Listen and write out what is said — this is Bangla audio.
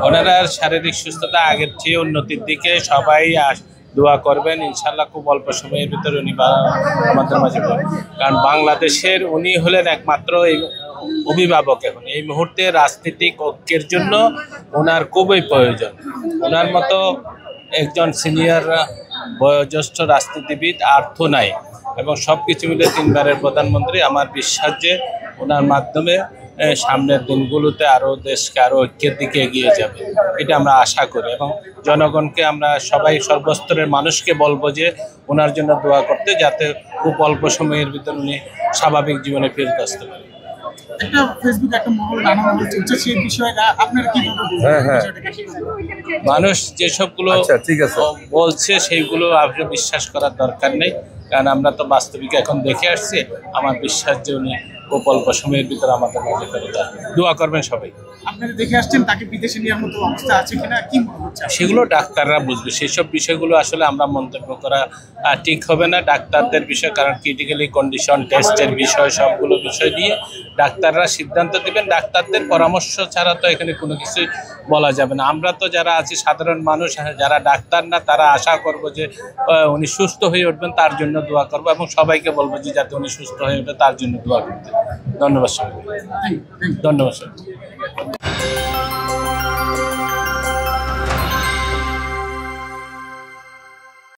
ওনারা শারীরিক সুস্থতা আগের চেয়ে উন্নতির দিকে সবাই দোয়া করবেন, ইনশাল্লাহ খুব অল্প সময়ের ভিতরে উনি আমাদের মাঝে পাবেন। কারণ বাংলাদেশের উনি হলেন একমাত্র অভিভাবক। এখন এই মুহূর্তে রাজনৈতিক ঐক্যের জন্য ওনার খুবই প্রয়োজন। ওনার মতো একজন সিনিয়র বয়োজ্যেষ্ঠ রাজনীতিবিদ আর তো নাই, এবং সব কিছু মিলে 3বারের প্রধানমন্ত্রী। আমার বিশ্বাস যে ওনার মাধ্যমে সামনের দিনগুলোতে আরও দেশকে আরও ঐক্যের দিকে এগিয়ে যাবে, এটা আমরা আশা করি। এবং জনগণকে আমরা সবাই সর্বস্তরের মানুষকে বলবো যে ওনার জন্য দোয়া করতে, যাতে খুব অল্প সময়ের ভিতর উনি স্বাভাবিক জীবনে ফিরতে আসতে পারেন। মানুষ যেসবগুলো বলছে সেইগুলো আপনি বিশ্বাস করার দরকার নেই, কারণ আমরা তো বাস্তবিক এখন দেখে আসছি। আমার বিশ্বাস যে উনি খুব অল্প সময়ের ভিতরে আমাদের মাঝে ফেরত আসবেন। দোয়া করবেন সবাই। আপনারা দেখে আসছেন, তাকে বিদেশে নেওয়ার মতো অবস্থা আছে কিনা, কি মনে হচ্ছে? সেগুলো ডাক্তাররা বুঝবে। সেসব বিষয়গুলো আসলে আমরা মন্তব্য করা ঠিক হবে না, ডাক্তারদের বিষয়। কারণ ক্রিটিক্যালি কন্ডিশন টেস্টের বিষয়, সবগুলো বিষয় নিয়ে ডাক্তাররা সিদ্ধান্ত দেবেন। ডাক্তারদের পরামর্শ ছাড়া তো এখানে কোনো কিছুই বলা যাবে না। আমরা তো যারা আছি সাধারণ মানুষ, যারা ডাক্তার না, তারা আশা করব যে উনি সুস্থ হয়ে উঠবেন, তার জন্য দোয়া করবো, এবং সবাইকে বলবো যে যাতে উনি সুস্থ হয়ে ওঠে তার জন্য দোয়া করতে। ধন্যবাদ সবাই। ধন্যবাদ সবাই।